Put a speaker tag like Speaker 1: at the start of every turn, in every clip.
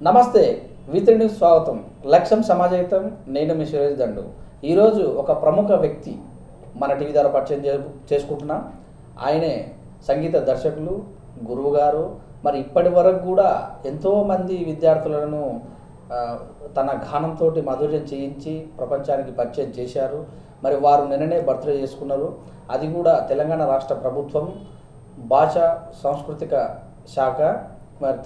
Speaker 1: నమస్తే వీతిని స్వాగతం. లక్ష్యం సమాజహితం. నేను మీ సురేష్ దండు. ఈరోజు ఒక ప్రముఖ వ్యక్తి మన టీవీ ద్వారా పరిచయం చేసుకుంటున్నాం. ఆయనే సంగీత దర్శకులు, గురువు గారు. మరి ఇప్పటి వరకు కూడా ఎంతోమంది విద్యార్థులను తన గానంతో మాధుర్యం చేయించి ప్రపంచానికి పరిచయం చేశారు. మరి వారు నిన్ననే బర్త్డే చేసుకున్నారు. అది కూడా తెలంగాణ రాష్ట్ర ప్రభుత్వం భాషా సాంస్కృతిక శాఖ మరి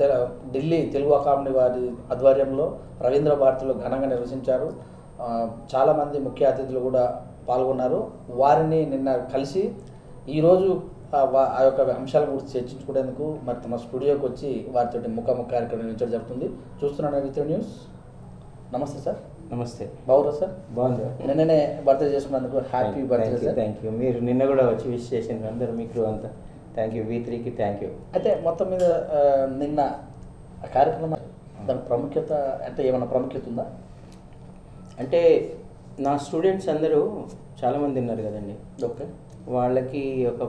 Speaker 1: ఢిల్లీ తెలుగు అకాడమీ వారి ఆధ్వర్యంలో రవీంద్ర భారతిలో ఘనంగా నిర్వహించారు. చాలామంది ముఖ్య అతిథులు కూడా పాల్గొన్నారు. వారిని నిన్న కలిసి ఈరోజు ఆ యొక్క అంశాల గురించి చర్చించుకునేందుకు మరి తమ స్టూడియోకి వచ్చి వారితో ముఖాముఖ కార్యక్రమం నిర్వహించడం జరుగుతుంది. చూస్తున్నాను విత్ న్యూస్. నమస్తే సార్.
Speaker 2: నమస్తే.
Speaker 1: బాగురా సార్?
Speaker 2: బాగుంది.
Speaker 1: నిన్ననే బర్త్డే చేసుకున్నందుకు happy birthday sir.
Speaker 2: Thank you. మీరు నిన్న కూడా వచ్చి విష్ చేసింది అందరూ మీకు అంతా. Thank you. V3కి థ్యాంక్ యూ.
Speaker 1: అయితే మొత్తం మీద నిన్న కార్యక్రమం దాని ప్రాముఖ్యత అంటే ఏమైనా ప్రాముఖ్యత ఉందా?
Speaker 2: అంటే నా స్టూడెంట్స్ అందరూ చాలామంది ఉన్నారు కదండి.
Speaker 1: ఓకే.
Speaker 2: వాళ్ళకి ఒక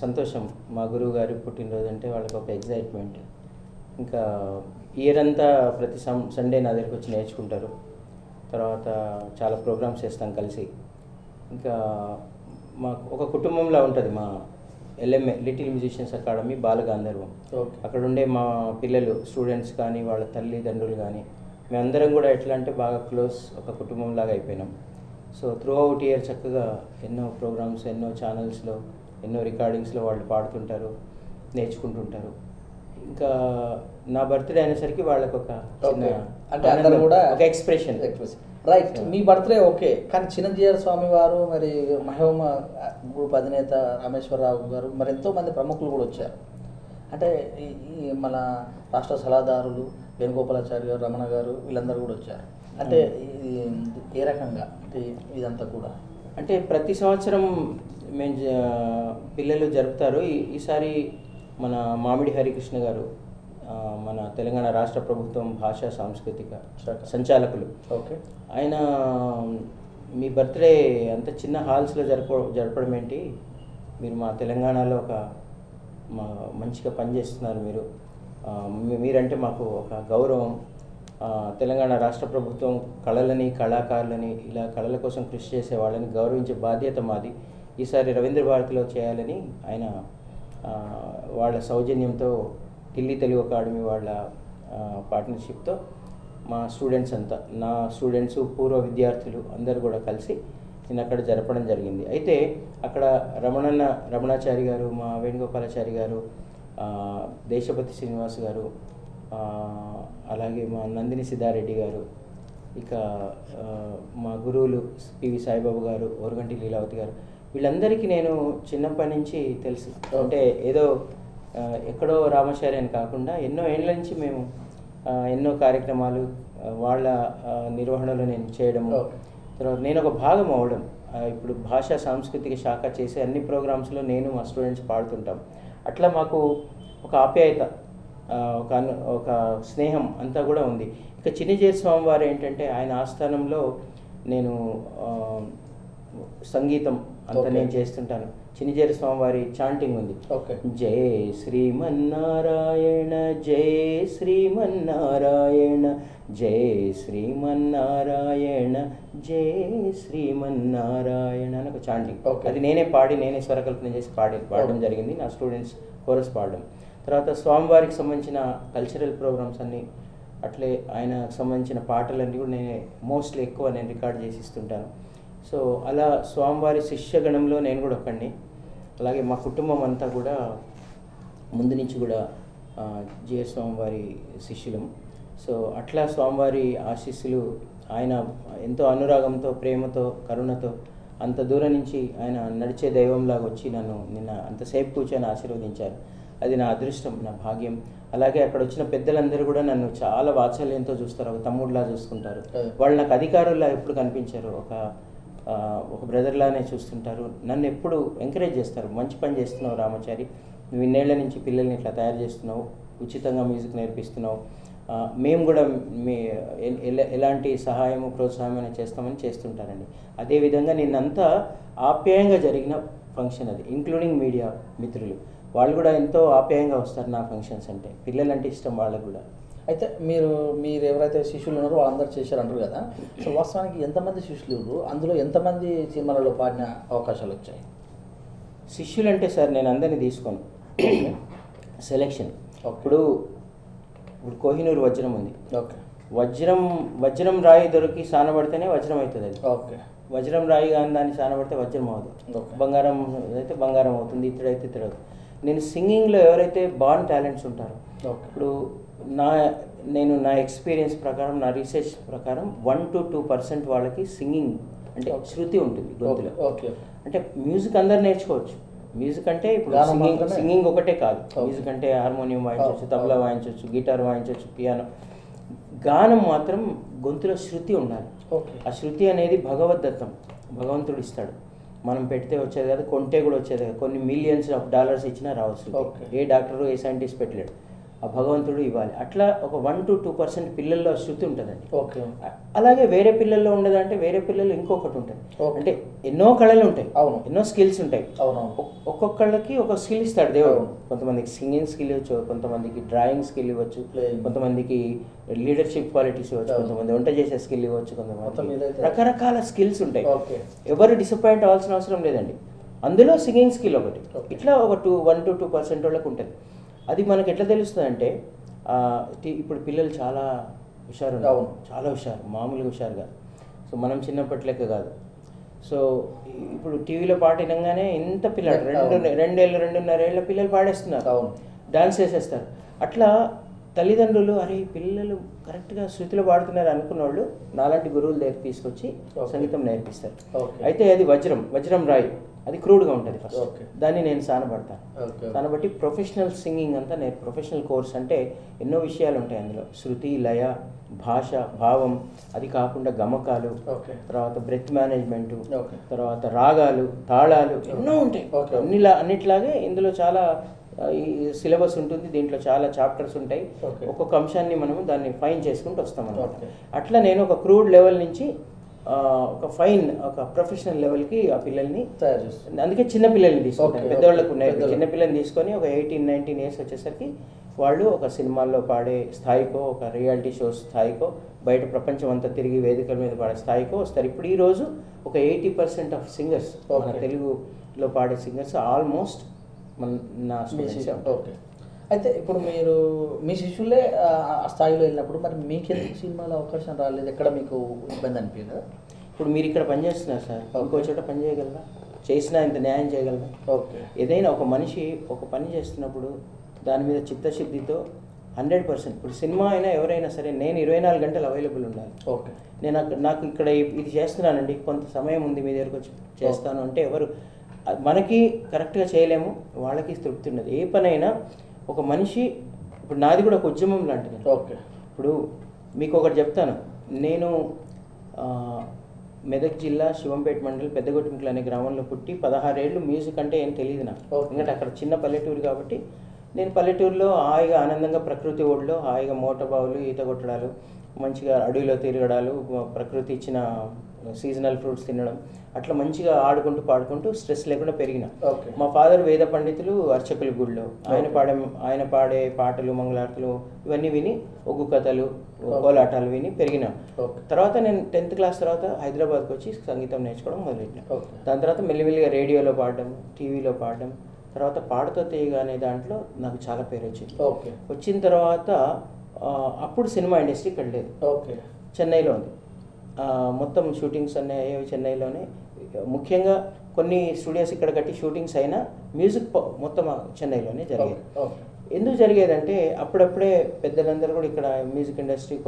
Speaker 2: సంతోషం. మా గురువు గారి పుట్టినరోజు అంటే వాళ్ళకి ఒక ఎగ్జైట్మెంట్. ఇంకా ఇయర్ అంతా ప్రతి సండే నా దగ్గరికి వచ్చి నేర్చుకుంటారు. తర్వాత చాలా ప్రోగ్రామ్స్ చేస్తాం కలిసి. ఇంకా మాకు ఒక కుటుంబంలా ఉంటుంది మా LMA లిటిల్ మ్యూజిషియన్స్ అకాడమీ బాలగాంధర్వం. అక్కడ ఉండే మా పిల్లలు స్టూడెంట్స్ కానీ వాళ్ళ తల్లిదండ్రులు కానీ మేమందరం కూడా ఎట్లా అంటే బాగా క్లోజ్, ఒక కుటుంబంలాగా అయిపోయినాం. సో త్రూ అవుట్ ఇయర్ చక్కగా ఎన్నో ప్రోగ్రామ్స్, ఎన్నో ఛానల్స్లో, ఎన్నో రికార్డింగ్స్లో వాళ్ళు పాడుతుంటారు, నేర్చుకుంటుంటారు. ఇంకా నా బర్త్డే అనేసరికి వాళ్ళకి ఒక
Speaker 1: అంటే అందరూ కూడా
Speaker 2: ఒక ఎక్స్ప్రెషన్.
Speaker 1: రైట్. మీ బర్త్డే ఓకే, కానీ చిన్నజీఆర్ స్వామి వారు, మరి మహోమ గ్రూప్ అధినేత రామేశ్వరరావు గారు, మరి ఎంతోమంది ప్రముఖులు కూడా వచ్చారు. అంటే ఈ మన రాష్ట్ర సలహాదారులు వేణుగోపాలాచారి గారు, రమణ గారు, వీళ్ళందరూ కూడా వచ్చారు. అంటే ఏ రకంగా అంటే ఇదంతా కూడా
Speaker 2: అంటే ప్రతి సంవత్సరం మేము పిల్లలు జరుపుతారు. ఈసారి మన మామిడి హరికృష్ణ గారు, మన తెలంగాణ రాష్ట్ర ప్రభుత్వం భాషా సాంస్కృతిక సంచాలకులు.
Speaker 1: ఓకే. ఆయన
Speaker 2: మీ బర్త్డే అంత చిన్న హాల్స్లో జరపడం ఏంటి, మీరు మా తెలంగాణలో ఒక మంచిగా పనిచేస్తున్నారు, మీరంటే మాకు ఒక గౌరవం. తెలంగాణ రాష్ట్ర ప్రభుత్వం కళలని, కళాకారులని, ఇలా కళల కోసం కృషి చేసే వాళ్ళని గౌరవించే బాధ్యత మాది. ఈసారి రవీంద్ర భారతిలో చేయాలని ఆయన వాళ్ళ సౌజన్యంతో ఢిల్లీ తెలుగు అకాడమీ వాళ్ళ పార్ట్నర్షిప్తో మా స్టూడెంట్స్ అంతా, నా స్టూడెంట్స్, పూర్వ విద్యార్థులు అందరూ కూడా కలిసి నేను అక్కడ జరపడం జరిగింది. అయితే అక్కడ రమణాచారి గారు, మా వేణుగోపాలాచారి గారు, దేశపతి శ్రీనివాస్ గారు, అలాగే మా నందిని సిద్ధారెడ్డి గారు, ఇక మా గురువులు పివి సాయిబాబు గారు, ఓరుగంటి లీలావతి గారు, వీళ్ళందరికీ నేను చిన్నప్పటి నుంచి తెలుసు. అంటే ఏదో ఎక్కడో రామాచారి అని కాకుండా ఎన్నో ఏళ్ళ నుంచి మేము ఎన్నో కార్యక్రమాలు వాళ్ళ నిర్వహణలో నేను చేయడము, తర్వాత నేను ఒక భాగం అవ్వడం. ఇప్పుడు భాషా సాంస్కృతిక శాఖ చేసే అన్ని ప్రోగ్రామ్స్లో నేను మా స్టూడెంట్స్ పాడుతుంటాం. అట్లా మాకు ఒక ఆప్యాయత, ఒక స్నేహం అంతా కూడా ఉంది. ఇక చిన్నజీఆర్ స్వామి వారు ఏంటంటే ఆయన ఆస్థానంలో నేను సంగీతం అంతా నేను చేస్తుంటాను. చిన్నజీఆర్ స్వామి వారి చాంటింగ్ ఉంది. జయ శ్రీమన్నారాయణ, జయ శ్రీమన్నారాయణ, జయ శ్రీమన్నారాయణ, జయ శ్రీమన్నారాయణ అని ఒక చాంటింగ్. అది నేనే పాడి, నేనే స్వరకల్పన చేసి పాడడం జరిగింది. నా స్టూడెంట్స్ కోరస్ పాడడం. తర్వాత స్వామివారికి సంబంధించిన కల్చరల్ ప్రోగ్రామ్స్ అన్నీ అట్లే ఆయనకు సంబంధించిన పాటలన్నీ కూడా నేనే మోస్ట్లీ ఎక్కువ నేను రికార్డ్ చేసి ఇస్తుంటాను. సో అలా స్వామివారి శిష్యగణంలో నేను కూడా ఒకడిని. అలాగే మా కుటుంబం అంతా కూడా ముందు నుంచి కూడా జీఆర్ స్వామివారి శిష్యులం. సో అట్లా స్వామివారి ఆశీస్సులు, ఆయన ఎంతో అనురాగంతో, ప్రేమతో, కరుణతో అంత దూరం నుంచి ఆయన నడిచే దైవంలాగా వచ్చి నన్ను నిన్న అంతసేపు కూర్చొని ఆశీర్వదించారు. అది నా అదృష్టం, నా భాగ్యం. అలాగే అక్కడ వచ్చిన పెద్దలందరూ కూడా నన్ను చాలా వాత్సల్యంతో చూస్తారు, ఒక తమ్ముడిలా చూసుకుంటారు. వాళ్ళు నాకు అధికారుల్లా ఎప్పుడు కనిపించారు, ఒక బ్రదర్లానే చూస్తుంటారు. నన్ను ఎప్పుడు ఎంకరేజ్ చేస్తారు. మంచి పని చేస్తున్నావు రామాచారి, నువ్వు ఇన్నేళ్ల నుంచి పిల్లల్ని ఇట్లా తయారు చేస్తున్నావు, ఉచితంగా మ్యూజిక్ నేర్పిస్తున్నావు, మేము కూడా ఎలాంటి సహాయము ప్రోత్సాహమైన చేస్తామని చేస్తుంటారండి. అదేవిధంగా నిన్నంతా ఆప్యాయంగా జరిగిన ఫంక్షన్ అది, ఇంక్లూడింగ్ మీడియా మిత్రులు. వాళ్ళు కూడా ఎంతో ఆప్యాయంగా వస్తారు నా ఫంక్షన్స్ అంటే. పిల్లలంటే ఇష్టం వాళ్ళకు కూడా.
Speaker 1: అయితే మీరు ఎవరైతే శిష్యులు ఉన్నారో వాళ్ళందరూ చేశారు అంటారు కదా, సో వాస్తవానికి ఎంతమంది శిష్యులు ఉన్నారు, అందులో ఎంతమంది సినిమాలలో పాడిన అవకాశాలు వచ్చాయి?
Speaker 2: శిష్యులు అంటే సార్ నేను అందరినీ తీసుకోను, సెలెక్షన్. ఇప్పుడు కోహినూరు వజ్రం ఉంది.
Speaker 1: ఓకే.
Speaker 2: వజ్రం రాయి దొరికి సానబడితేనే వజ్రం అవుతుంది. అది
Speaker 1: ఓకే.
Speaker 2: వజ్రం రాయి కానీ దాన్ని సానబడితే వజ్రం అవ్వదు. బంగారం అయితే బంగారం అవుతుంది, ఇతడైతే ఇతడు అవుతుంది. నేను సింగింగ్లో ఎవరైతే బాన్ టాలెంట్స్ ఉంటారో, ఇప్పుడు నేను నా ఎక్స్పీరియన్స్ ప్రకారం, నా రీసెర్చ్ ప్రకారం 1 to 2% వాళ్ళకి సింగింగ్ అంటే శృతి ఉంటుంది గొంతులో.
Speaker 1: ఓకే.
Speaker 2: అంటే మ్యూజిక్ అందరు నేర్చుకోవచ్చు. మ్యూజిక్ అంటే ఇప్పుడు సింగింగ్ ఒకటే కాదు. మ్యూజిక్ అంటే హార్మోనియం వాయించవచ్చు, తబలా వాయించవచ్చు, గిటార్ వాయించవచ్చు, పియానో. గానం మాత్రం గొంతులో శృతి ఉండాలి. ఆ శృతి అనేది భగవద్దత్తం, భగవంతుడు ఇస్తాడు. మనం పెడితే వచ్చేది కాదు, కొంటే కూడా వచ్చేది కాదు. కొన్ని మిలియన్స్ ఆఫ్ డాలర్స్ ఇచ్చినా రావచ్చు. ఏ డాక్టరు ఏ సైంటిస్ట్ పెట్టలేడు, ఆ భగవంతుడు ఇవ్వాలి. అట్లా ఒక 1 to 2% పిల్లల్లో శృతి ఉంటుందండి.
Speaker 1: ఓకే. అలాగే
Speaker 2: వేరే పిల్లల్లో ఉండదంటే వేరే పిల్లలు ఇంకొకటి ఉంటుంది. అంటే ఎన్నో కళలు ఉంటాయి, ఎన్నో స్కిల్స్ ఉంటాయి. ఒక్కొక్కళ్ళకి ఒక స్కిల్ ఇస్తాడు దేవుడు. కొంతమందికి సింగింగ్ స్కిల్ ఇవ్వచ్చు, కొంతమందికి డ్రాయింగ్ స్కిల్ ఇవ్వచ్చు, కొంతమందికి లీడర్షిప్ క్వాలిటీస్ ఇవ్వచ్చు, కొంతమంది వంట చేసే స్కిల్ ఇవ్వచ్చు, కొంతమంది రకరకాల స్కిల్స్ ఉంటాయి. ఎవరు డిసప్పాయింట్ అవ్వాల్సిన అవసరం లేదండి. అందులో సింగింగ్ స్కిల్ ఒకటి. ఇట్లా ఒక 1 to 2% వాళ్ళకి ఉంటుంది. అది మనకు ఎట్లా తెలుస్తుంది అంటే, ఇప్పుడు పిల్లలు చాలా హుషారు, చాలా హుషారు, మామూలుగా హుషారుగా. సో మనం చిన్నప్పటి లెక్క కాదు. సో ఇప్పుడు టీవీలో పాట వినగానే ఇంత పిల్లలు 2-2.5 ఏళ్ళ పిల్లలు పాడేస్తున్నారు, డాన్స్ చేసేస్తారు. అట్లా తల్లిదండ్రులు అరే పిల్లలు కరెక్ట్గా శృతిలో పాడుతున్నారు అనుకున్న వాళ్ళు నాలాంటి గురువుల దగ్గర తీసుకొచ్చి సంగీతం నేర్పిస్తారు. అయితే అది వజ్రం రాయి, అది క్రూడ్గా ఉంటుంది ఫస్ట్. దాన్ని నేను సానబడతాను. సానబట్టి ప్రొఫెషనల్ సింగింగ్ అంతా నేను ప్రొఫెషనల్ కోర్స్ అంటే ఎన్నో విషయాలు ఉంటాయి అందులో. శృతి, లయ, భాష, భావం, అది కాకుండా గమకాలు, తర్వాత బ్రెత్ మేనేజ్మెంట్, తర్వాత రాగాలు, తాళాలు ఎన్నో ఉంటాయి. అన్నిట్లాగే ఇందులో చాలా ఈ సిలబస్ ఉంటుంది. దీంట్లో చాలా చాప్టర్స్ ఉంటాయి. ఒక్కొక్క అంశాన్ని మనము దాన్ని ఫైన్ చేసుకుంటూ వస్తాం అన్నమాట. అట్లా నేను ఒక క్రూడ్ లెవెల్ నుంచి ఒక ప్రొఫెషనల్ లెవెల్కి ఆ పిల్లల్ని తయారు చేస్తుంది. అందుకే చిన్నపిల్లల్ని తీసుకుంటాను. పెద్దవాళ్ళకు చిన్నపిల్లల్ని తీసుకొని ఒక 18-19 years వచ్చేసరికి వాళ్ళు ఒక సినిమాల్లో పాడే స్థాయికో, ఒక రియాలిటీ షోస్ స్థాయికో, బయట ప్రపంచం అంతా తిరిగి వేదికల మీద పాడే స్థాయికో వస్తారు. ఇప్పుడు ఈరోజు ఒక 80% ఆఫ్ సింగర్స్, మన తెలుగులో పాడే సింగర్స్ ఆల్మోస్ట్ నా స్టూడెంట్స్.
Speaker 1: ఓకే. అయితే ఇప్పుడు మీరు మీ శిష్యులే ఆ స్థాయిలో వెళ్ళినప్పుడు మరి మీకెందుకు సినిమాలో అవకాశం రాలేదు? ఎక్కడ మీకు ఇబ్బంది అనిపించదా?
Speaker 2: ఇప్పుడు మీరు ఇక్కడ పని చేస్తున్నారు సార్, ఇంకో చోట పని చేయగలరా? చేసినా ఇంత న్యాయం చేయగలరా?
Speaker 1: ఓకే.
Speaker 2: ఏదైనా ఒక మనిషి ఒక పని చేస్తున్నప్పుడు దాని మీద చిత్తశుద్ధితో 100%. ఇప్పుడు సినిమా అయినా ఎవరైనా సరే నేను 24 గంటలు అవైలబుల్ ఉండాలి.
Speaker 1: ఓకే.
Speaker 2: నాకు ఇక్కడ ఇది చేస్తున్నానండి, కొంత సమయం ఉంది మీ దగ్గరకు వచ్చి చేస్తాను అంటే ఎవరు మనకి కరెక్ట్గా చేయలేము, వాళ్ళకి తృప్తి ఉండదు. ఏ పనైనా ఒక మనిషి, ఇప్పుడు నాది కూడా ఒక ఉద్యమం లాంటిది.
Speaker 1: ఓకే.
Speaker 2: ఇప్పుడు మీకు ఒకటి చెప్తాను. నేను మెదక్ జిల్లా శివంపేట మండలం పెద్దగొట్టుమిట్ల అనే గ్రామంలో పుట్టి 16 ఏళ్ళు మ్యూజిక్ అంటే ఏం తెలియదు నాకు. ఎందుకంటే అక్కడ చిన్న పల్లెటూరు కాబట్టి నేను పల్లెటూరులో హాయిగా ఆనందంగా ప్రకృతి ఒడిలో హాయిగా మోటబావులు, ఈత కొట్టడాలు, మంచిగా అడవిలో తిరగడాలు, ప్రకృతి ఇచ్చిన సీజనల్ ఫ్రూట్స్ తినడం, అట్లా మంచిగా ఆడుకుంటూ పాడుకుంటూ స్ట్రెస్ లేకుండా పెరిగిన. మా ఫాదర్ వేద పండితులు, అర్చకుల గుడిలో ఆయన పాడే పాటలు, మంగళారతులు ఇవన్నీ విని, ఒగ్గు కథలు, కోలాటాలు విని పెరిగినాం. తర్వాత నేను 10th క్లాస్ తర్వాత హైదరాబాద్కి వచ్చి సంగీతం నేర్చుకోవడం మొదలెట్టినా. దాని తర్వాత మెల్లిమెల్లిగా రేడియోలో పాడడం, టీవీలో పాడడం, తర్వాత పాడుతో తీయగా అనే దాంట్లో నాకు చాలా పేరు వచ్చింది. వచ్చిన తర్వాత అప్పుడు సినిమా ఇండస్ట్రీకి వెళ్ళలేదు. చెన్నైలో ఉంది. మొత్తం షూటింగ్స్ అన్నీ అయ్యేవి చెన్నైలోనే. ముఖ్యంగా కొన్ని స్టూడియోస్ ఇక్కడ కట్టి షూటింగ్స్ అయినా మ్యూజిక్ మొత్తం చెన్నైలోనే జరిగేది. ఎందుకు జరిగేదంటే అప్పుడప్పుడే పెద్దలందరూ కూడా ఇక్కడ మ్యూజిక్ ఇండస్ట్రీ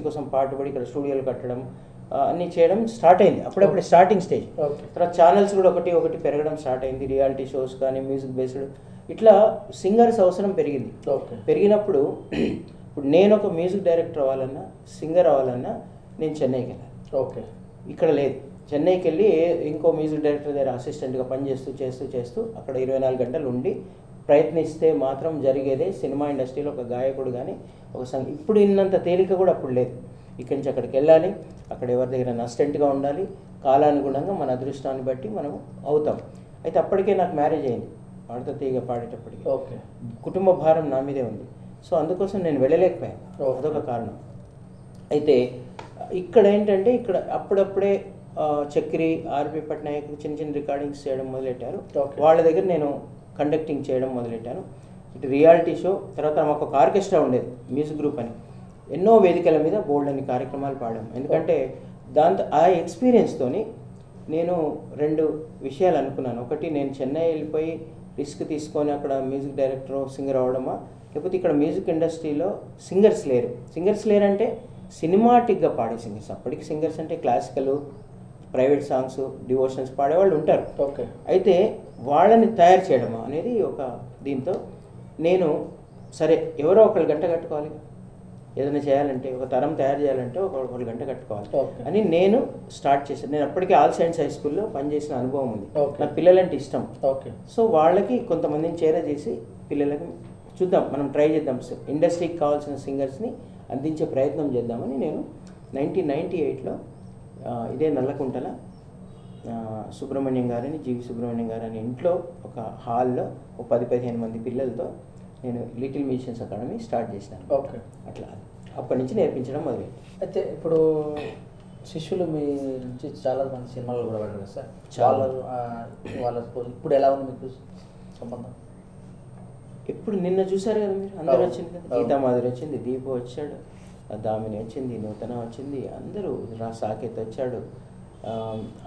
Speaker 2: కోసం పాటుపడి ఇక్కడ స్టూడియోలు కట్టడం అన్నీ చేయడం స్టార్ట్ అయింది. అప్పుడప్పుడే స్టార్టింగ్ స్టేజ్. తర్వాత ఛానల్స్ కూడా ఒకటి పెరగడం స్టార్ట్ అయింది. రియాలిటీ షోస్ కానీ మ్యూజిక్ బేస్డ్ ఇట్లా సింగర్స్ అవసరం పెరిగింది. పెరిగినప్పుడు ఇప్పుడు నేను ఒక మ్యూజిక్ డైరెక్టర్ అవ్వాలన్నా, సింగర్ అవ్వాలన్నా నేను చెన్నైకి వెళ్ళాలి.
Speaker 1: ఓకే.
Speaker 2: ఇక్కడ లేదు. చెన్నైకి వెళ్ళి ఇంకో మ్యూజిక్ డైరెక్టర్ దగ్గర అసిస్టెంట్గా పనిచేస్తూ అక్కడ 24 గంటలు ఉండి ప్రయత్నిస్తే మాత్రం జరిగేదే సినిమా ఇండస్ట్రీలో ఒక గాయకుడు కానీ ఇప్పుడు ఇన్నంత తేలిక కూడా అప్పుడు లేదు. ఇక్కడి నుంచి అక్కడికి వెళ్ళాలి, అక్కడ ఎవరి దగ్గర అసిస్టెంట్గా ఉండాలి, కాలానుగుణంగా మన అదృష్టాన్ని బట్టి మనం అవుతాం. అయితే అప్పటికే నాకు మ్యారేజ్ అయింది. పాడుతా తీగ పాడేటప్పటికి
Speaker 1: ఓకే.
Speaker 2: కుటుంబ భారం నా మీదే ఉంది. సో అందుకోసం నేను వెళ్ళలేకపోయాను. అదొక కారణం. అయితే ఇక్కడ ఏంటంటే ఇక్కడ అప్పుడప్పుడే చక్రి, ఆర్పి పట్నాయక్ చిన్న చిన్న రికార్డింగ్స్ చేయడం మొదలెట్టారు. వాళ్ళ దగ్గర నేను కండక్టింగ్ చేయడం మొదలెట్టాను. ఇటు రియాలిటీ షో, తర్వాత మాకు ఒక ఆర్కెస్ట్రా ఉండేది, మ్యూజిక్ గ్రూప్ అని. ఎన్నో వేదికల మీద బోల్డ్ అని కార్యక్రమాలు పాడాము. ఎందుకంటే దాంతో ఆ ఎక్స్పీరియన్స్తోని నేను 2 విషయాలు అనుకున్నాను. ఒకటి, నేను చెన్నై వెళ్ళిపోయి రిస్క్ తీసుకొని అక్కడ మ్యూజిక్ డైరెక్టర్, సింగర్ అవడమా, లేకపోతే ఇక్కడ మ్యూజిక్ ఇండస్ట్రీలో సింగర్స్ లేరంటే సినిమాటిక్గా పాడే సింగర్స్. అప్పటికి సింగర్స్ అంటే క్లాసికల్, ప్రైవేట్ సాంగ్స్, డివోషన్స్ పాడేవాళ్ళు ఉంటారు.
Speaker 1: ఓకే.
Speaker 2: అయితే వాళ్ళని తయారు చేయడమా అనేది ఒక దీంతో నేను సరే ఎవరో ఒకళ్ళు గంట కట్టుకోవాలి, ఏదైనా చేయాలంటే ఒక తరం తయారు చేయాలంటే ఒకళ్ళు గంట కట్టుకోవాలి అని నేను స్టార్ట్ చేశాను. నేను అప్పటికే ఆల్ సైన్స్ హై స్కూల్లో పనిచేసిన అనుభవం ఉంది. నాకు పిల్లలంటే ఇష్టం.
Speaker 1: ఓకే.
Speaker 2: సో వాళ్ళకి కొంతమందిని చేసి పిల్లలకి చూద్దాం, మనం ట్రై చేద్దాం, ఇండస్ట్రీకి కావాల్సిన సింగర్స్ని అందించే ప్రయత్నం చేద్దామని నేను 1998లో ఇదే నల్లకుంటల సుబ్రహ్మణ్యం గారని, జీవి సుబ్రహ్మణ్యం గారని ఇంట్లో ఒక హాల్లో ఒక 10-15 మంది పిల్లలతో నేను లిటిల్ మ్యూజిషియన్స్ అకాడమీ స్టార్ట్ చేసినాను.
Speaker 1: ఓకే.
Speaker 2: అట్లా అప్పటి నుంచి నేర్పించడం మొదలైంది.
Speaker 1: అయితే ఇప్పుడు శిష్యులు మీ నుంచి చాలా మంది సినిమాలు కూడా పడ్డారు కదా సార్, వాళ్ళ ఇప్పుడు ఎలా ఉంది మీకు సంబంధం?
Speaker 2: ఇప్పుడు నిన్న చూసారు కదా మీరు, అందరూ వచ్చింది కదా, గీతా మాధురి వచ్చింది, దీపు వచ్చాడు, దామిని వచ్చింది, నూతన వచ్చింది, అందరూ సాకేత్ వచ్చాడు,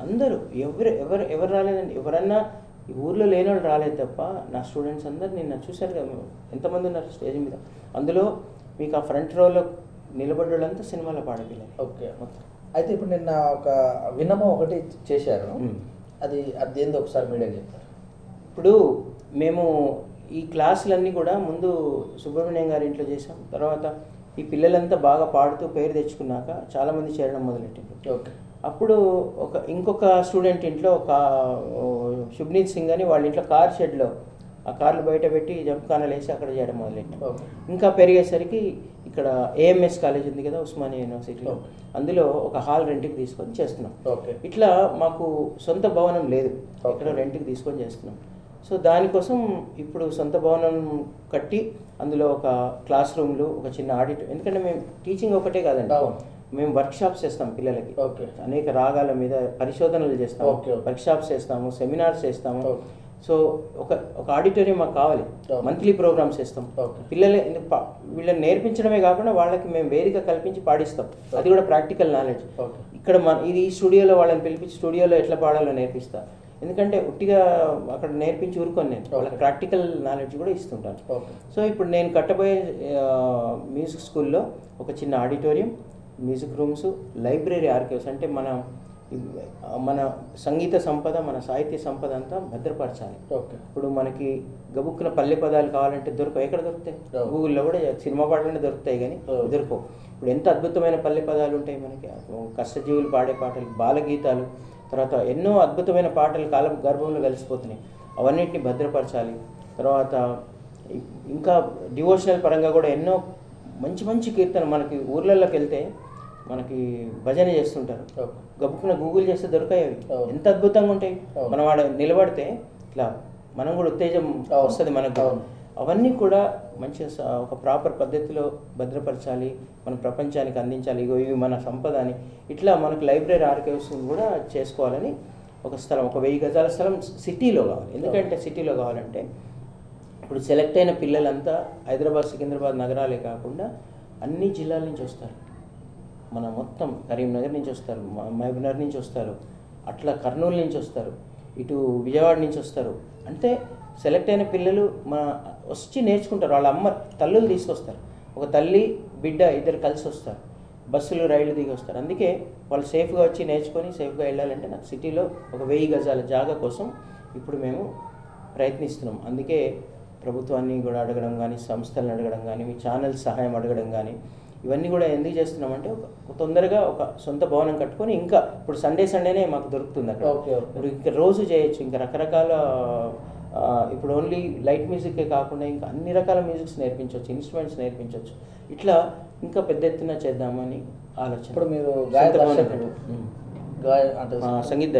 Speaker 2: అందరూ ఎవరు రాలేదండి. ఎవరన్నా ఈ ఊర్లో లేని వాళ్ళు రాలేదు తప్ప నా స్టూడెంట్స్ అందరు నిన్న చూశారు కదా ఎంతమంది ఉన్నారు స్టేజ్ మీద. అందులో మీకు ఆ ఫ్రంట్ రోలో నిలబడ్డ వాళ్ళంతా సినిమాలో పాడపిల్లలు.
Speaker 1: ఓకే. మొత్తం అయితే ఇప్పుడు నిన్న ఒక విన్నపం ఒకటి చేశారు, అది ఏందో ఒకసారి మీడియా చెప్తారు.
Speaker 2: ఇప్పుడు మేము ఈ క్లాసులన్నీ కూడా ముందు సుబ్రహ్మణ్యం గారి ఇంట్లో చేసాం. తర్వాత ఈ పిల్లలంతా బాగా పాడుతూ పేరు తెచ్చుకున్నాక చాలామంది చేరడం మొదలెట్టింది.
Speaker 1: ఓకే.
Speaker 2: అప్పుడు ఇంకొక స్టూడెంట్ ఇంట్లో ఒక శుభ్నీత్ సింగ్ అని వాళ్ళ ఇంట్లో కార్ షెడ్లో ఆ కార్లు బయట పెట్టి జంప్ఖానాలు వేసి అక్కడ చేయడం మొదలెట్టాం. ఇంకా పెరిగేసరికి ఇక్కడ ఏఎంఎస్ కాలేజ్ ఉంది కదా ఉస్మానియా యూనివర్సిటీలో, అందులో ఒక హాల్ రెంట్కి తీసుకొని చేస్తున్నాం. ఇట్లా మాకు సొంత భవనం లేదు, ఇక్కడ రెంట్కి తీసుకొని చేస్తున్నాం. సో దానికోసం ఇప్పుడు సొంత భవనం కట్టి అందులో ఒక క్లాస్ రూమ్లు, ఒక చిన్న ఆడిటోరియం. ఎందుకంటే మేము టీచింగ్ ఒకటే కాదండి, మేము వర్క్షాప్స్ చేస్తాం పిల్లలకి, అనేక రాగాల మీద పరిశోధనలు చేస్తాము, వర్క్షాప్స్ చేస్తాము, సెమినార్స్ చేస్తాము. సో ఒక ఆడిటోరియం మాకు కావాలి, మంత్లీ ప్రోగ్రామ్స్ చేస్తాం. వీళ్ళని నేర్పించడమే కాకుండా వాళ్ళకి మేము వేదిక కల్పించి పాడిస్తాం, అది కూడా ప్రాక్టికల్ నాలెడ్జ్. ఇక్కడ ఇది స్టూడియోలో వాళ్ళని పిలిపించి స్టూడియోలో ఎట్లా పాడాలో నేర్పిస్తా. ఎందుకంటే ఉట్టిగా అక్కడ నేర్పించి ఊరుకొని నేను వాళ్ళకి ప్రాక్టికల్ నాలెడ్జ్ కూడా ఇస్తుంటాను. సో ఇప్పుడు నేను కట్టబోయే మ్యూజిక్ స్కూల్లో ఒక చిన్న auditorium, music rooms, library, archives, అంటే మన సంగీత సంపద, మన సాహిత్య సంపద అంతా భద్రపరచాలి. ఇప్పుడు మనకి గబుక్కున పల్లె పదాలు కావాలంటే ఎక్కడ దొరుకుతాయి? గూగుల్లో కూడా సినిమా పాటలనే దొరుకుతాయి కానీ దొరకవు. ఇప్పుడు ఎంత అద్భుతమైన పల్లె పదాలు ఉంటాయి మనకి, కష్టజీవులు పాడే పాటలు, బాలగీతాలు, తర్వాత ఎన్నో అద్భుతమైన పాటలు కాలం గర్భంలో కలిసిపోతున్నాయి. అవన్నిటిని భద్రపరచాలి. తర్వాత ఇంకా డివోషనల్ పరంగా కూడా ఎన్నో మంచి మంచి కీర్తన మనకి ఊర్లలోకి వెళ్తే మనకి భజన చేస్తుంటారు, గబుక్కున గూగుల్ చేస్తే దొరికాయి. ఎంత అద్భుతంగా ఉంటాయి. మనం వాడు నిలబడితే ఇట్లా మనం కూడా ఉత్తేజం వస్తుంది మనకు. అవన్నీ కూడా మంచిగా ఒక ప్రాపర్ పద్ధతిలో భద్రపరచాలి, మన ప్రపంచానికి అందించాలి. ఇవి మన సంపద అని. ఇట్లా మనకు లైబ్రరీ, ఆర్కైవ్స్ కూడా చేసుకోవాలని ఒక స్థలం, ఒక 1000 గజాల స్థలం సిటీలో కావాలి. ఎందుకంటే సిటీలో కావాలంటే ఇప్పుడు సెలెక్ట్ అయిన పిల్లలంతా హైదరాబాద్, సికింద్రాబాద్ నగరాలే కాకుండా అన్ని జిల్లాల నుంచి వస్తారు. మన మొత్తం కరీంనగర్ నుంచి వస్తారు, మహబూబ్నగర్ నుంచి వస్తారు, అట్లా కర్నూలు నుంచి వస్తారు, ఇటు విజయవాడ నుంచి వస్తారు. అంటే సెలెక్ట్ అయిన పిల్లలు వచ్చి నేర్చుకుంటారు. వాళ్ళ తల్లులు తీసుకొస్తారు. ఒక తల్లి బిడ్డ ఇద్దరు కలిసి వస్తారు, బస్సులు రైళ్లు దిగి వస్తారు. అందుకే వాళ్ళు సేఫ్గా వచ్చి నేర్చుకొని సేఫ్గా వెళ్ళాలంటే నాకు సిటీలో ఒక 1000 గజాల జాగా కోసం ఇప్పుడు మేము ప్రయత్నిస్తున్నాం. అందుకే ప్రభుత్వాన్ని కూడా అడగడం కానీ, సంస్థలను అడగడం కానీ, మీ ఛానల్ సహాయం అడగడం కానీ, ఇవన్నీ కూడా ఎందుకు చేస్తున్నామంటే తొందరగా ఒక సొంత భవనం కట్టుకొని, ఇంకా ఇప్పుడు సండేనే మాకు దొరుకుతుంది అక్కడ. ఇప్పుడు ఇంకా రోజు చేయొచ్చు, ఇంకా రకరకాల ఇప్పుడు ఓన్లీ లైట్ మ్యూజిక్కే కాకుండా ఇంకా అన్ని రకాల మ్యూజిక్స్ నేర్పించవచ్చు, ఇన్స్ట్రుమెంట్స్ నేర్పించవచ్చు. ఇట్లా ఇంకా పెద్ద ఎత్తున చేద్దామని ఆలోచన.
Speaker 1: ఇప్పుడు మీరు అంటే
Speaker 2: సంగీత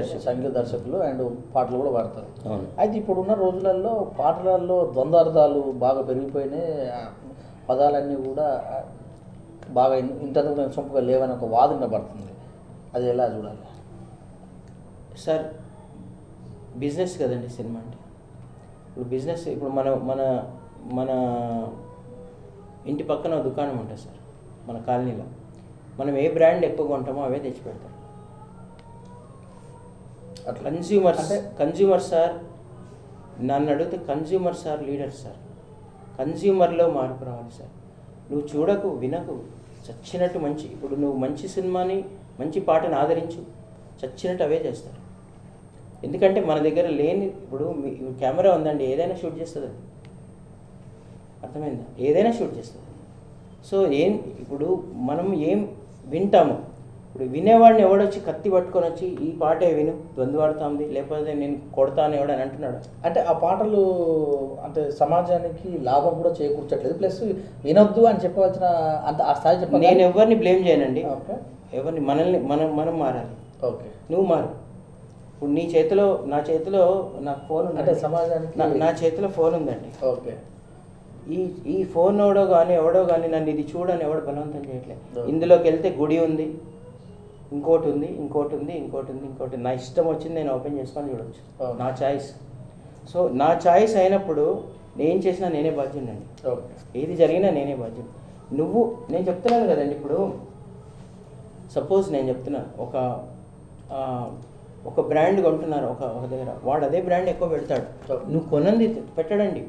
Speaker 1: దర్శకులు అండ్ పాటలు కూడా పాడతారు.
Speaker 2: అవును.
Speaker 1: అయితే ఇప్పుడున్న రోజులలో పాటలలో ద్వంద్వార్థాలు బాగా పెరిగిపోయినాయి, పదాలన్నీ కూడా బాగా ఇంతకు సొంపుగా లేవని ఒక వాదన పడుతుంది. అది ఎలా చూడాలి
Speaker 2: సార్? బిజినెస్ కదండి సినిమా అంటే. ఇప్పుడు బిజినెస్, ఇప్పుడు మన మన మన ఇంటి పక్కన ఒక దుకాణం ఉంటుంది సార్, మన కాలనీలో. మనం ఏ బ్రాండ్ ఎక్కువ కొంటామో అవే తెచ్చి పెడతారు. కన్జ్యూమర్ సార్, నన్ను అడిగితే కన్జ్యూమర్ సార్ లీడర్ సార్. కన్జ్యూమర్లో మార్పు రావాలి సార్. నువ్వు చూడకు, వినకు, చచ్చినట్టు మంచి, ఇప్పుడు నువ్వు మంచి సినిమాని, మంచి పాటను ఆదరించు, చచ్చినట్టు అవే చేస్తారు. ఎందుకంటే మన దగ్గర లేని, ఇప్పుడు మీ కెమెరా ఉందండి, ఏదైనా షూట్ చేస్తుంది, అర్థమైందా? ఏదైనా షూట్ చేస్తుంది. సో ఇప్పుడు మనం ఏం వింటాము, ఇప్పుడు వినేవాడిని ఎవడొచ్చి కత్తి పట్టుకొని వచ్చి ఈ పాటే విను, ద్వంద్వాడుతుంది, లేకపోతే నేను కొడతాను ఎవడని అంటున్నాడు.
Speaker 1: అంటే ఆ పాటలు అంటే సమాజానికి లాభం కూడా చేకూర్చట్లేదు, ప్లస్ వినొద్దు అని చెప్పవలసిన అంత ఆ స్థాయి చెప్పాలి.
Speaker 2: నేను ఎవరిని బ్లేమ్ చేయనండి, ఎవరిని, మనం మారాలి.
Speaker 1: ఓకే,
Speaker 2: నువ్వు మారు. ఇప్పుడు నీ చేతిలో, నా చేతిలో నాకు ఫోన్ ఉంది,
Speaker 1: అంటే సమాజానికి
Speaker 2: నా చేతిలో ఫోన్ ఉందండి.
Speaker 1: ఓకే,
Speaker 2: ఈ ఫోన్ ఎవడో కానీ నన్ను ఇది చూడని ఎవడు బలవంతం చేయట్లేదు. ఇందులోకి వెళ్తే గుడి ఉంది, ఇంకోటి నా ఇష్టం వచ్చింది నేను ఓపెన్ చేసుకొని చూడవచ్చు, నా చాయిస్. సో నా చాయిస్ అయినప్పుడు నేను చేసినా నేనే బాధ్యునండి, ఏది జరిగినా నేనే బాధ్యుడు. నేను చెప్తున్నాను కదండి, ఇప్పుడు సపోజ్ నేను చెప్తున్నాను, ఒక బ్రాండ్ కొంటున్నారు ఒక దగ్గర, వాడు అదే బ్రాండ్ ఎక్కువ పెడతాడు, నువ్వు కొనంది పెట్టడండి,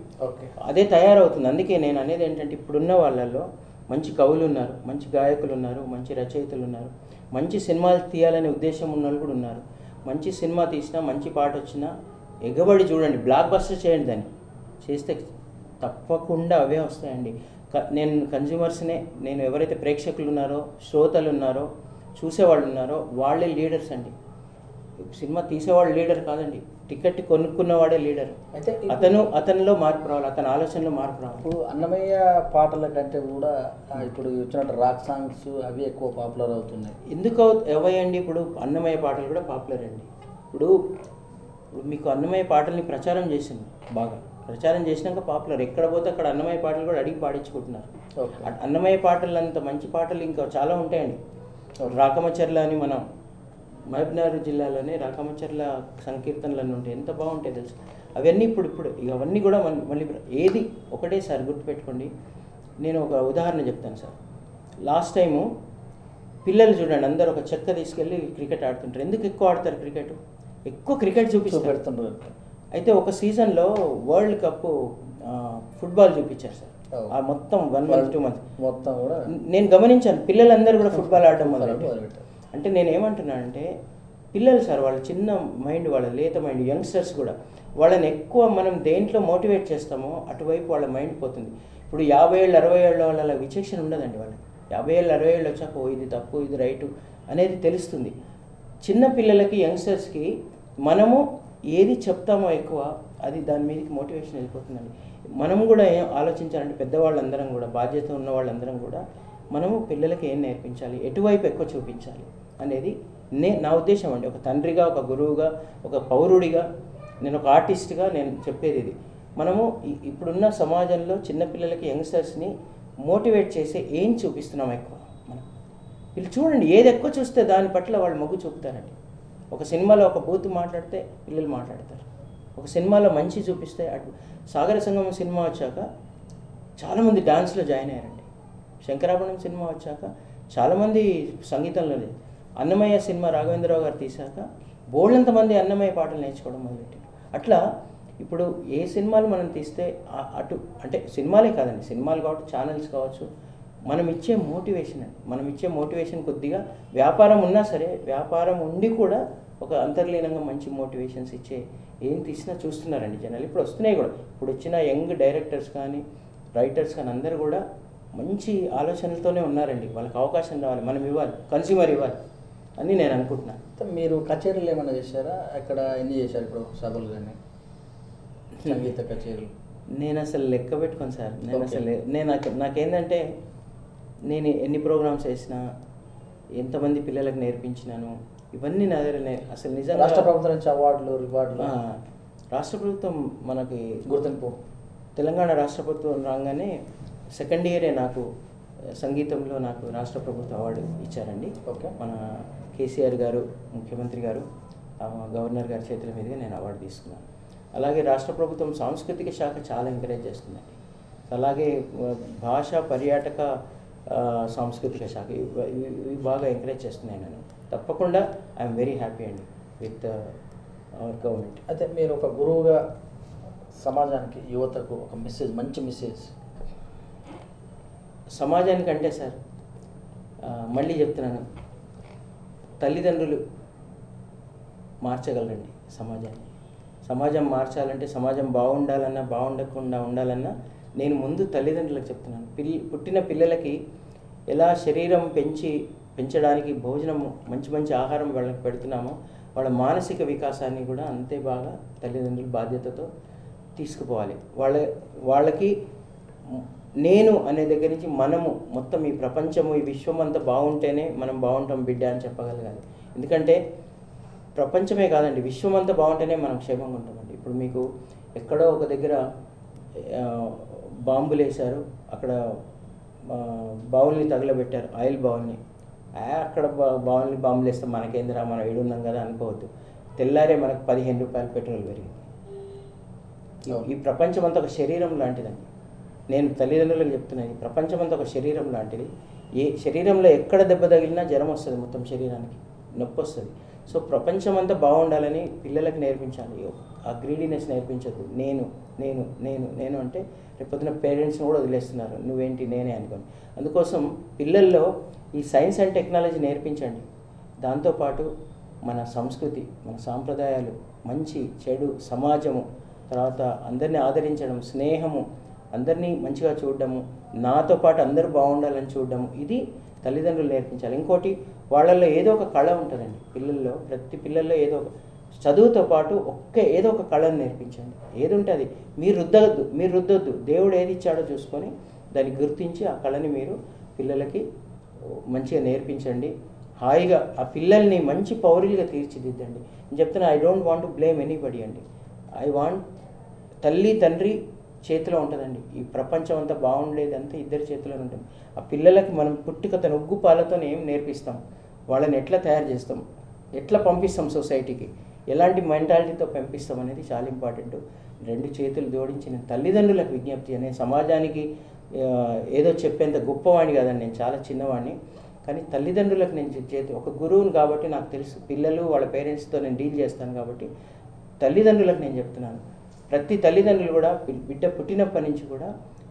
Speaker 2: అదే తయారవుతుంది. అందుకే నేను అనేది ఏంటంటే, ఇప్పుడున్న వాళ్ళల్లో మంచి కవులు ఉన్నారు, మంచి గాయకులు ఉన్నారు, మంచి రచయితలు ఉన్నారు, మంచి సినిమాలు తీయాలనే ఉద్దేశం ఉన్న వాళ్ళు కూడా ఉన్నారు. మంచి సినిమా తీసినా, మంచి పాట వచ్చినా ఎగబడి చూడండి, బ్లాక్ బస్టర్ చేయండి, దాన్ని చేస్తే తప్పకుండా అవే వస్తాయండి. నేను కన్జ్యూమర్స్నే, నేను ఎవరైతే ప్రేక్షకులు ఉన్నారో, శ్రోతలు ఉన్నారో, చూసేవాళ్ళు ఉన్నారో వాళ్ళే లీడర్స్ అండి. సినిమా తీసేవాడు లీడర్ కాదండి, టికెట్ కొనుక్కున్నవాడే లీడర్. అయితే అతనిలో మార్పు రావాలి, అతని ఆలోచనలో మార్పు రావాలి.
Speaker 1: ఇప్పుడు అన్నమయ్య పాటల కంటే కూడా ఇప్పుడు వచ్చినట్టు రాక్ సాంగ్స్ అవి ఎక్కువ పాపులర్ అవుతున్నాయి.
Speaker 2: ఎందుకు అవయండి? ఇప్పుడు అన్నమయ్య పాటలు కూడా పాపులర్ అండి. ఇప్పుడు మీకు అన్నమయ్య పాటల్ని ప్రచారం చేసింది, బాగా ప్రచారం చేసినాక పాపులర్. ఎక్కడ పోతే అక్కడ అన్నమయ్య పాటలు కూడా అడిగి పాడించుకుంటున్నారు. అన్నమయ్య పాటలు అంత మంచి పాటలు ఇంకా చాలా ఉంటాయండి. రాకమచర్ల అని మనం మహబూబ్నగర్ జిల్లాలోనే రాకమచర్ల సంకీర్తనలు ఉంటాయి, ఎంత బాగుంటాయి తెలుసు. అవన్నీ ఇప్పుడు అవన్నీ కూడా మళ్ళీ ఏది ఒకటే సార్ గుర్తుపెట్టుకోండి. నేను ఒక ఉదాహరణ చెప్తాను సార్. లాస్ట్ టైము పిల్లలు చూడండి, అందరూ ఒక చెక్క తీసుకెళ్ళి క్రికెట్ ఆడుతుంటారు. ఎందుకు ఎక్కువ ఆడతారు క్రికెట్? ఎక్కువ క్రికెట్
Speaker 1: పెడుతుంటారు.
Speaker 2: అయితే ఒక సీజన్లో వరల్డ్ కప్ ఫుట్బాల్ చూపించారు సార్. ఆ మొత్తం 1 month 2 months
Speaker 1: మొత్తం కూడా
Speaker 2: నేను గమనించాను, పిల్లలందరూ కూడా ఫుట్బాల్ ఆడడం మొదలుపెట్టారు. అంటే నేను ఏమంటున్నానంటే, పిల్లలు సార్, వాళ్ళ చిన్న మైండ్, వాళ్ళ లేత మైండ్, యంగ్స్టర్స్ కూడా, వాళ్ళని ఎక్కువ మనం దేంట్లో మోటివేట్ చేస్తామో అటువైపు వాళ్ళ మైండ్ పోతుంది. ఇప్పుడు 50 ఏళ్ళు 60 ఏళ్ళ వాళ్ళ విచక్షణ ఉండదండి వాళ్ళకి. 50 ఏళ్ళు 60 ఏళ్ళు వచ్చాక ఇది తప్పు ఇది రైటు అనేది తెలుస్తుంది. చిన్న పిల్లలకి, యంగ్స్టర్స్కి మనము ఏది చెప్తామో ఎక్కువ, అది దాని మీదకి మోటివేషన్ వెళ్ళిపోతుందండి. మనం కూడా ఏం ఆలోచించాలంటే, పెద్దవాళ్ళందరం కూడా, బాధ్యత ఉన్న వాళ్ళందరం కూడా, మనము పిల్లలకి ఏం నేర్పించాలి, ఎటువైపు ఎక్కువ చూపించాలి అనేది నా ఉద్దేశం అండి. ఒక తండ్రిగా, ఒక గురువుగా, ఒక పౌరుడిగా, నేను ఒక ఆర్టిస్ట్గా నేను చెప్పేది ఇది. మనము ఇప్పుడున్న సమాజంలో చిన్నపిల్లలకి, యంగ్స్టర్స్ని మోటివేట్ చేసే ఏం చూపిస్తున్నాం ఎక్కువ. మనం వీళ్ళు చూడండి, ఏది ఎక్కువ చూస్తే దాని పట్ల వాళ్ళు మొగ్గు చూపుతారండి. ఒక సినిమాలో ఒక బూత్ మాట్లాడితే పిల్లలు మాట్లాడతారు, ఒక సినిమాలో మంచి చూపిస్తే అటు. సాగర సంగమం సినిమా వచ్చాక చాలామంది డాన్స్లో జాయిన్ అయ్యారండి. శంకరాభరణం సినిమా వచ్చాక చాలామంది సంగీతంలో. అన్నమయ్య సినిమా రాఘవేంద్రరావు గారు తీశాక బోళ్ళంతమంది అన్నమయ్య పాటలు నేర్చుకోవడం మొదలెట్టారు. అట్లా ఇప్పుడు ఏ సినిమాలు మనం తీస్తే అటు, అంటే సినిమాలే కాదండి, సినిమాలు కావచ్చు, ఛానల్స్ కావచ్చు, మనం ఇచ్చే మోటివేషన్ కొద్దిగా, వ్యాపారం ఉన్నా సరే, వ్యాపారం ఉండి కూడా ఒక అంతర్లీనంగా మంచి మోటివేషన్స్ ఇచ్చే ఏం తీసినా చూస్తున్నారండి జనాలు. ఇప్పుడు వస్తున్నాయి కూడా, ఇప్పుడు వచ్చిన యంగ్ డైరెక్టర్స్ కానీ, రైటర్స్ కానీ అందరూ కూడా మంచి ఆలోచనలతోనే ఉన్నారండి. వాళ్ళకి అవకాశం రావాలి, మనం ఇవ్వాలి, కన్స్యూమర్ ఇవ్వాలి అని నేను అనుకుంటున్నాను.
Speaker 1: మీరు కచేరీలు ఏమైనా చేశారా? ఎక్కడ ఎన్ని చేశారు ఇప్పుడు సభలు కానీ సంగీత కచేరీలు?
Speaker 2: నేను అసలు లెక్క పెట్టుకోను సార్. నాకేంటంటే, నేను ఎన్ని ప్రోగ్రామ్స్ వేసినా, ఎంతమంది పిల్లలకు నేర్పించినాను, ఇవన్నీ నా దగ్గర అసలు నిజంగా
Speaker 1: రాష్ట్ర ప్రభుత్వం నుంచి అవార్డులు రివార్డులు
Speaker 2: రాష్ట్ర ప్రభుత్వం మనకి
Speaker 1: గుర్తింపు
Speaker 2: తెలంగాణ రాష్ట్ర ప్రభుత్వం రాగానే సెకండ్ ఇయరే నాకు సంగీతంలో నాకు రాష్ట్ర ప్రభుత్వ అవార్డు ఇచ్చారండి.
Speaker 1: ఓకే.
Speaker 2: మన కేసీఆర్ గారు ముఖ్యమంత్రి గారు గవర్నర్ గారి చేతుల మీదుగా నేను అవార్డు తీసుకున్నాను. అలాగే రాష్ట్ర ప్రభుత్వం సాంస్కృతిక శాఖ చాలా ఎంకరేజ్ చేస్తుందండి. అలాగే భాష పర్యాటక సాంస్కృతిక శాఖ ఇవి బాగా ఎంకరేజ్ చేస్తున్నాయి. నేను తప్పకుండా ఐఎమ్ వెరీ హ్యాపీ అండి విత్ అవర్ గవర్నమెంట్.
Speaker 1: అయితే మీరు ఒక గురువుగా సమాజానికి యువతకు ఒక మెసేజ్, మంచి మెసేజ్
Speaker 2: సమాజానికి అంటే సార్ మళ్ళీ చెప్తున్నాను, తల్లిదండ్రులు మార్చగలరండి సమాజాన్ని. సమాజం మార్చాలంటే, సమాజం బాగుండాలన్నా బాగుండకుండా ఉండాలన్నా నేను ముందు తల్లిదండ్రులకు చెప్తున్నాను. పుట్టిన పిల్లలకి ఎలా శరీరం పెంచడానికి భోజనం మంచి మంచి ఆహారం వాళ్ళకి పెడుతున్నామో వాళ్ళ మానసిక వికాసాన్ని కూడా అంతే బాగా తల్లిదండ్రులు బాధ్యతతో తీసుకుపోవాలి. వాళ్ళకి నేను అనే దగ్గర నుంచి మనము మొత్తం ఈ ప్రపంచము ఈ విశ్వం అంతా బాగుంటేనే మనం బాగుంటాం బిడ్డ అని చెప్పగలగాలి. ఎందుకంటే ప్రపంచమే కాదండి, విశ్వం అంతా బాగుంటేనే మనం క్షేమంగా ఉంటామండి. ఇప్పుడు మీకు ఎక్కడో ఒక దగ్గర బాంబులు వేశారు, అక్కడ బావుల్ని తగలబెట్టారు, ఆయిల్ బావుల్ని. అక్కడ బాంబులు వేస్తే మనకేందిరా, మనం ఏడున్నాం కదా అనుకోవద్దు. తెల్లారే మనకు 15 రూపాయలు పెట్రోల్ పెరిగింది. ఈ ప్రపంచం అంతా ఒక శరీరం లాంటిదండి. నేను తల్లిదండ్రులకు చెప్తున్నాను, ఈ ప్రపంచం అంతా ఒక శరీరం లాంటిది. ఏ శరీరంలో ఎక్కడ దెబ్బ తగిలినా జ్వరం వస్తుంది, మొత్తం శరీరానికి నొప్పి వస్తుంది. సో ప్రపంచం అంతా బాగుండాలని పిల్లలకు నేర్పించాలి. ఆ గ్రీడీనెస్ నేర్పించద్దు. నేను నేను నేను నేను అంటే రేపొద్దున పేరెంట్స్ని కూడా వదిలేస్తున్నారు, నువ్వేంటి నేనే అనుకోని. అందుకోసం పిల్లల్లో ఈ సైన్స్ అండ్ టెక్నాలజీ నేర్పించండి. దాంతోపాటు మన సంస్కృతి, మన సాంప్రదాయాలు, మంచి చెడు సమాజము, తర్వాత అందరినీ ఆదరించడం, స్నేహము, అందరినీ మంచిగా చూడడము, నాతో పాటు అందరూ బాగుండాలని చూడడము, ఇది తల్లిదండ్రులు నేర్పించాలి. ఇంకోటి, వాళ్ళల్లో ఏదో ఒక కళ ఉంటుందండి. పిల్లల్లో, ప్రతి పిల్లల్లో ఏదో ఒక చదువుతో పాటు ఏదో ఒక కళను నేర్పించండి. ఏది ఉంటే అది మీరు రుద్దొద్దు. దేవుడు ఏది ఇచ్చాడో చూసుకొని దాన్ని గుర్తించి ఆ కళని మీరు పిల్లలకి మంచిగా నేర్పించండి. హాయిగా ఆ పిల్లల్ని మంచి పౌరులుగా తీర్చిదిద్దండి. నేను చెప్తున్నా, I don't want to blame anybody అండి. ఐ వాంట్ తల్లి తండ్రి చేతిలో ఉంటుందండి. ఈ ప్రపంచం అంతా బాగుండేది అంతా ఇద్దరి చేతిలోనే ఉంటుంది. ఆ పిల్లలకి మనం పుట్టుకతను ఉగ్గు పాలతో ఏం నేర్పిస్తాం, వాళ్ళని ఎట్లా తయారు చేస్తాం, ఎట్లా పంపిస్తాం సొసైటీకి, ఎలాంటి మెంటాలిటీతో పంపిస్తాం అనేది చాలా ఇంపార్టెంట్. 2 చేతులు జోడించి నేను తల్లిదండ్రులకు విజ్ఞప్తి. నేను సమాజానికి ఏదో చెప్పేంత గొప్పవాడిని కాదండి, నేను చాలా చిన్నవాడిని. కానీ తల్లిదండ్రులకు నేను ఒక గురువుని కాబట్టి నాకు తెలుసు, పిల్లలు వాళ్ళ పేరెంట్స్తో నేను డీల్ చేస్తాను కాబట్టి తల్లిదండ్రులకు నేను చెప్తున్నాను. ప్రతి తల్లిదండ్రులు కూడా బిడ్డ పుట్టినప్పటి నుంచి కూడా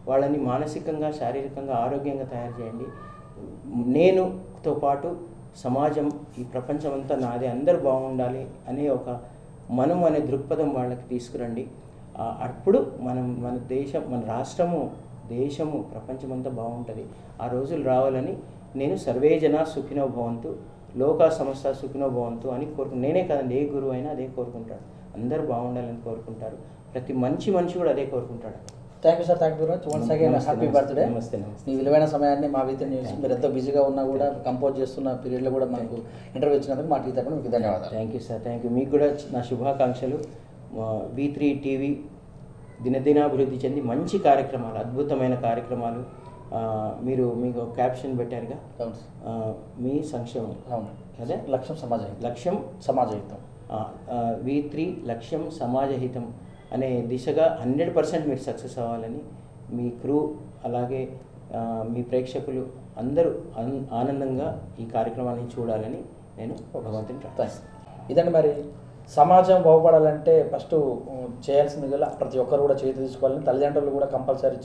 Speaker 2: వాళ్ళని మానసికంగా, శారీరకంగా ఆరోగ్యంగా తయారు చేయండి. నేనుతో పాటు సమాజం, ఈ ప్రపంచం అంతా నాదే, అందరూ బాగుండాలి అనే ఒక మనం అనే దృక్పథం వాళ్ళకి తీసుకురండి. అప్పుడు మన దేశం, మన రాష్ట్రము, దేశము, ప్రపంచం అంతా బాగుంటుంది. ఆ రోజులు రావాలని నేను సర్వే జనా సుఖినో భవంతు, లోకా సమస్త సుఖినో భవంతు అని నేనే కాదండి, ఏ గురువు అయినా అదే కోరుకుంటాడు. అందరూ బాగుండాలని కోరుకుంటారు. ప్రతి మనిషి కూడా అదే కోరుకుంటాడు.
Speaker 1: Thank you sir, thank you very much. Once again happy birthday.
Speaker 2: నమస్తే.
Speaker 1: మీ విలువైన సమయాన్ని మా V3 న్యూస్, మీరు ఎంతో బిజీగా ఉన్నా కూడా కంపోజ్ చేస్తున్న పీరియడ్లో కూడా మనకు ఇంటర్వ్యూ ఇచ్చినందుకు మా టీ తరపున మీకు ధన్యవాదాలు.
Speaker 2: Thank you sir, thank you. మీకు కూడా నా శుభాకాంక్షలు. V3 టీవీ దినదినాభివృద్ధి చెంది మంచి కార్యక్రమాలు, అద్భుతమైన కార్యక్రమాలు. మీకు క్యాప్షన్ పెట్టారుగా, మీ సంక్షేమం.
Speaker 1: అవును,
Speaker 2: అదే
Speaker 1: లక్ష్యం సమాజహితం.
Speaker 2: V3 లక్ష్యం సమాజహితం అనే దిశగా 100% మీరు సక్సెస్ అవ్వాలని, మీ క్రూ అలాగే మీ ప్రేక్షకులు అందరూ ఆనందంగా ఈ కార్యక్రమాన్ని చూడాలని నేను భగవంతుని ప్రార్థిస్తాను.
Speaker 1: ఇదండి, మరి సమాజం బాగుపడాలంటే ఫస్ట్ చేయాల్సింది కదా, ప్రతి ఒక్కరు కూడా చేతి తీసుకోవాలని, తల్లిదండ్రులు కూడా కంపల్సరీ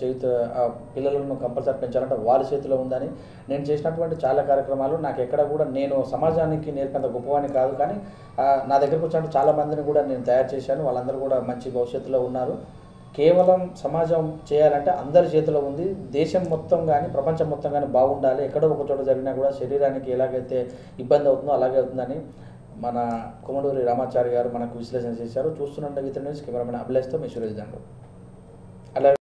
Speaker 1: పిల్లలను కంపల్సరీ పెంచాలంటే వారి చేతిలో ఉందని. నేను చేసినటువంటి చాలా కార్యక్రమాలు నాకు ఎక్కడ కూడా నేను సమాజానికి నేర్పేంత గొప్పవాడిని కాదు, కానీ నా దగ్గరకు వచ్చినట్టు చాలా మందిని కూడా నేను తయారు చేశాను. వాళ్ళందరూ కూడా మంచి భవిష్యత్తులో ఉన్నారు. కేవలం సమాజం చేయాలంటే అందరి చేతిలో ఉంది. దేశం మొత్తం కానీ ప్రపంచం మొత్తం కానీ బాగుండాలి. ఎక్కడో ఒక చోట జరిగినా కూడా శరీరానికి ఎలాగైతే ఇబ్బంది అవుతుందో అలాగే అవుతుందని మన కొమడూరి రామాచారి గారు మనకు విశ్లేషణ చేశారు. చూస్తున్న V3 న్యూస్ కెమెరామెన్ అభిలాష్తో మీ సురేష్ దండు. అలాగే